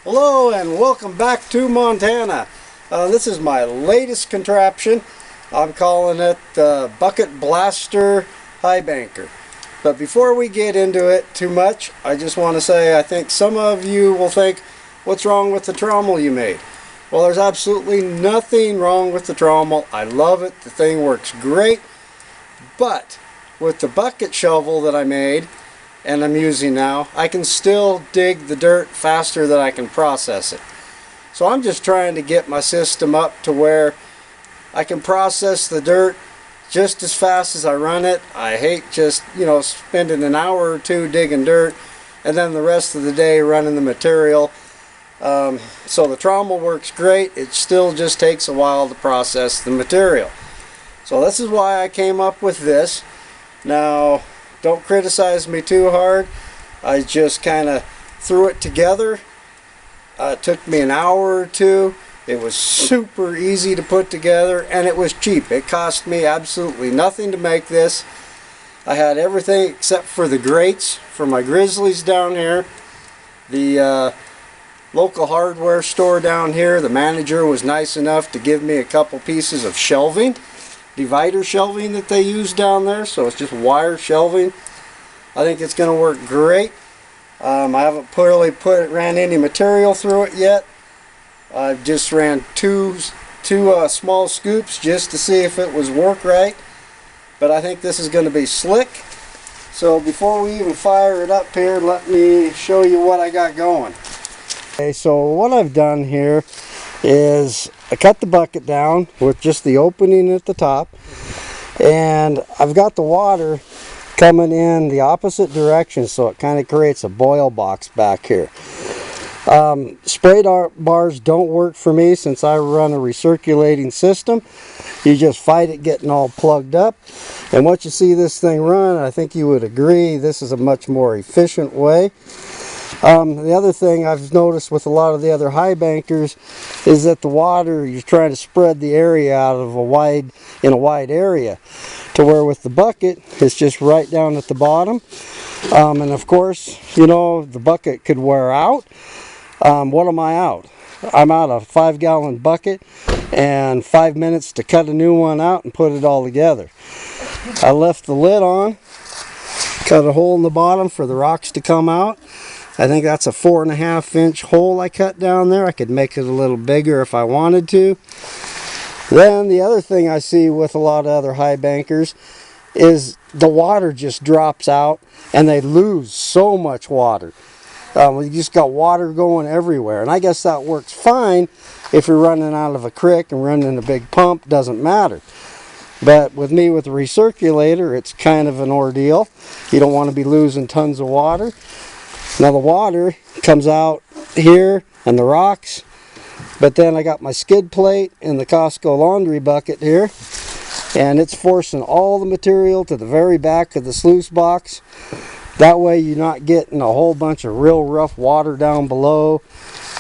Hello and welcome back to Montana. This is my latest contraption. I'm calling it the Bucket Blaster High Banker. But before we get into it too much, I just want to say I think some of you will think, what's wrong with the trommel you made? Well, there's absolutely nothing wrong with the trommel. I love it. The thing works great. But with the bucket shovel that I made and I'm using now, I can still dig the dirt faster than I can process it. So I'm just trying to get my system up to where I can process the dirt just as fast as I run it. I hate just, spending an hour or two digging dirt and then the rest of the day running the material. So the trommel works great. It still just takes a while to process the material. So this is why I came up with this. Now, don't criticize me too hard. I just kind of threw it together. It took me an hour or two. It was super easy to put together and it was cheap. It cost me absolutely nothing to make this. I had everything except for the grates for my grizzlies down here. The local hardware store down here, the manager was nice enough to give me a couple pieces of shelving. Divider shelving that they use down there, so it's just wire shelving. I think it's going to work great. I haven't really ran any material through it yet. I've just ran two small scoops just to see if it was work right, but I think this is going to be slick. So before we even fire it up here, let me show you what I got going. Okay, so what I've done here is I cut the bucket down with just the opening at the top, and I've got the water coming in the opposite direction, so it kind of creates a boil box back here. Spray bars don't work for me since I run a recirculating system. You just fight it getting all plugged up, and once you see this thing run, I think you would agree this is a much more efficient way. The other thing I've noticed with a lot of the other high bankers is that the water, you're trying to spread the area out of in a wide area, to where with the bucket it's just right down at the bottom. And of course, the bucket could wear out. What am I out? I'm out a 5-gallon bucket and 5 minutes to cut a new one out and put it all together. I left the lid on, cut a hole in the bottom for the rocks to come out. I think that's a 4.5-inch hole I cut down there. I could make it a little bigger if I wanted to. Then the other thing I see with a lot of other high bankers is the water just drops out and they lose so much water. You just got water going everywhere, and I guess that works fine if you're running out of a creek and running a big pump, doesn't matter. But with me with the recirculator, it's kind of an ordeal. You don't want to be losing tons of water. Now the water comes out here and the rocks, but then I got my skid plate in the Costco laundry bucket here, and it's forcing all the material to the very back of the sluice box. That way you're not getting a whole bunch of real rough water down below.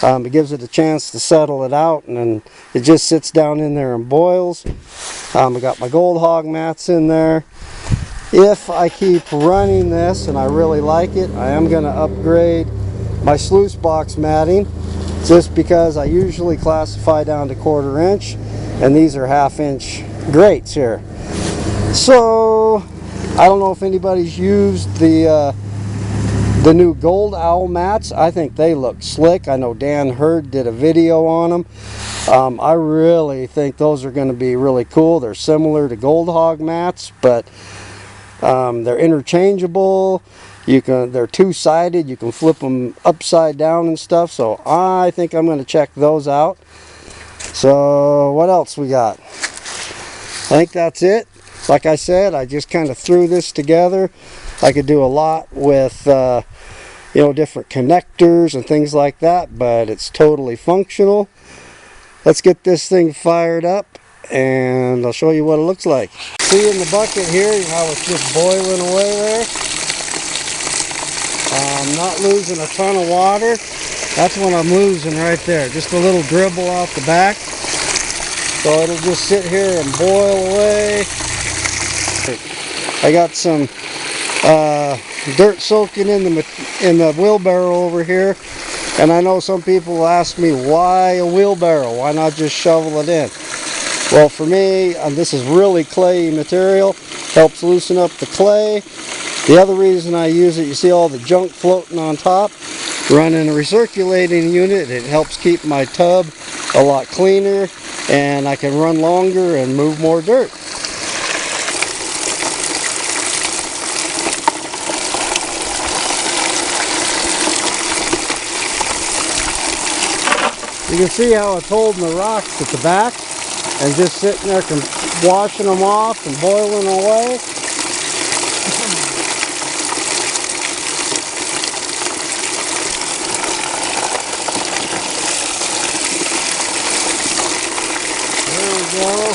It gives it a chance to settle it out, and then it just sits down in there and boils. I got my Gold Hog mats in there. If I keep running this and I really like it, I am going to upgrade my sluice box matting, just because I usually classify down to 1/4 inch, and these are 1/2 inch grates here. So I don't know if anybody's used the new Gold Owl mats. I think they look slick. I know Dan Hurd did a video on them. I really think those are going to be really cool. They're similar to Gold Hog mats, but they're interchangeable. They're two-sided. You can flip them upside down and stuff. So I think I'm going to check those out. So what else we got? I think that's it. Like I said, I just kind of threw this together. I could do a lot with different connectors and things like that, but it's totally functional. Let's get this thing fired up and I'll show you what it looks like. See in the bucket here how it's just boiling away there. I'm not losing a ton of water. That's what I'm losing right there. Just a little dribble off the back. So it'll just sit here and boil away. I got some dirt soaking in the wheelbarrow over here. And I know some people will ask me, why a wheelbarrow? Why not just shovel it in? Well, for me, this is really clayey material. Helps loosen up the clay. The other reason I use it, you see all the junk floating on top? Running a recirculating unit, it helps keep my tub a lot cleaner, and I can run longer and move more dirt. You can see how it's holding the rocks at the back and just sitting there washing them off and boiling away. There we go.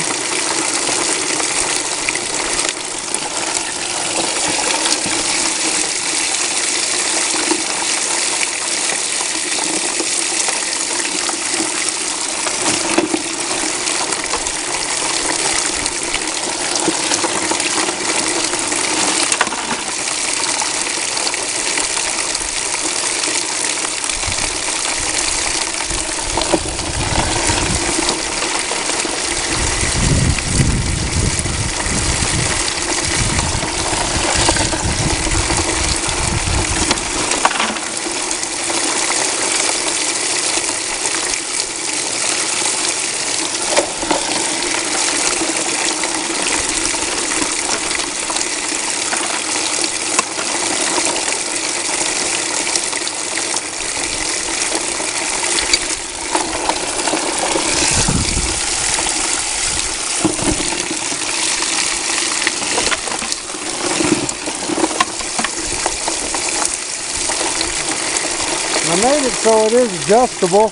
I made it so it is adjustable.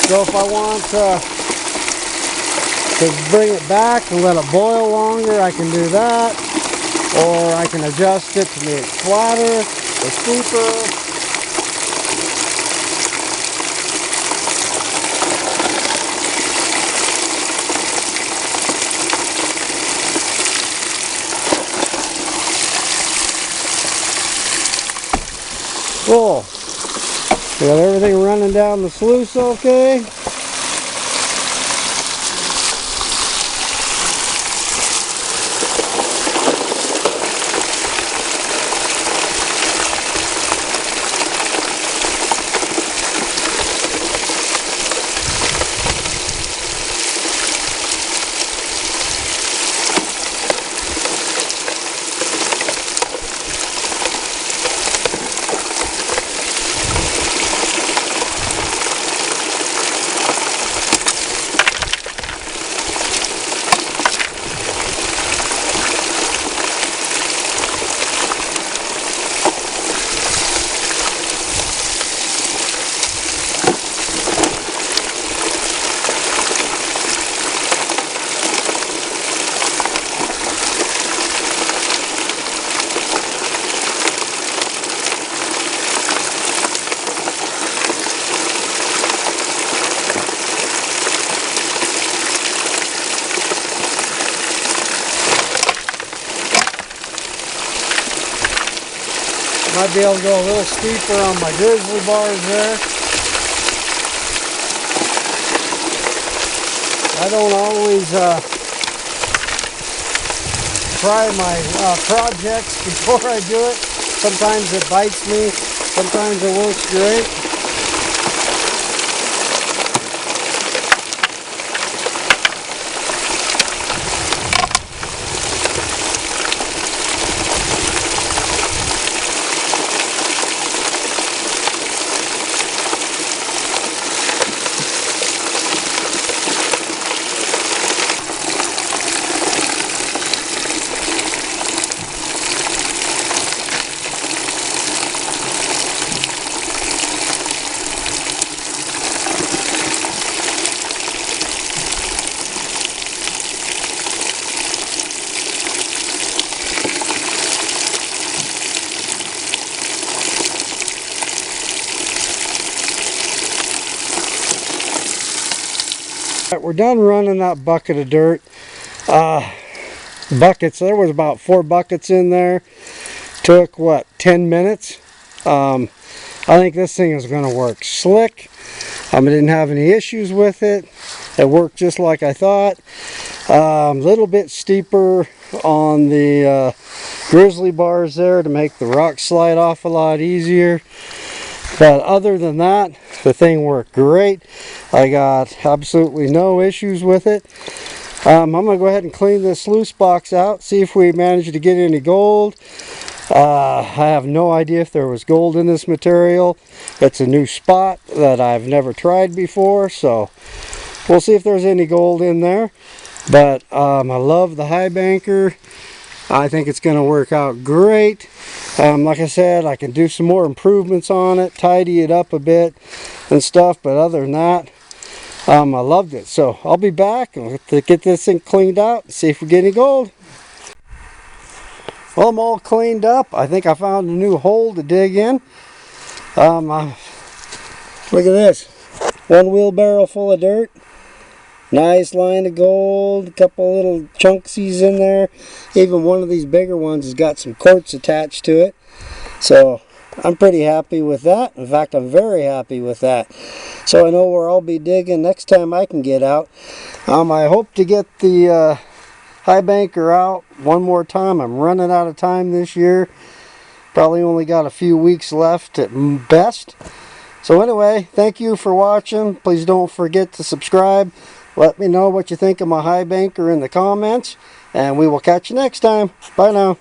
So if I want to bring it back and let it boil longer, I can do that. Or I can adjust it to make it flatter or steeper. Cool. We got everything running down the sluice okay. Might be able to go a little steeper on my grizzly bars there. I don't always try my projects before I do it. Sometimes it bites me, sometimes it works great. We're done running that bucket of dirt. Buckets, there was about 4 buckets in there. Took what, 10 minutes. I think this thing is going to work slick. I didn't have any issues with it. It worked just like I thought. A little bit steeper on the grizzly bars there to make the rock slide off a lot easier. But other than that, the thing worked great. I got absolutely no issues with it. I'm going to go ahead and clean this sluice box out, see if we manage to get any gold. I have no idea if there was gold in this material. It's a new spot that I've never tried before, so we'll see if there's any gold in there. But I love the high banker. I think it's going to work out great. Like I said, I can do some more improvements on it, tidy it up a bit and stuff, but other than that, I loved it. So I'll be back to get this thing cleaned out and see if we get any gold. Well, I'm all cleaned up. I think I found a new hole to dig in. Look at this. One wheelbarrow full of dirt. Nice line of gold. A couple little chunksies in there. Even one of these bigger ones has got some quartz attached to it. So I'm pretty happy with that. In fact, I'm very happy with that. So I know where I'll be digging next time I can get out. I hope to get the high banker out one more time. I'm running out of time this year. Probably only got a few weeks left at best. So anyway, thank you for watching. Please don't forget to subscribe. Let me know what you think of my high banker in the comments. And we will catch you next time. Bye now.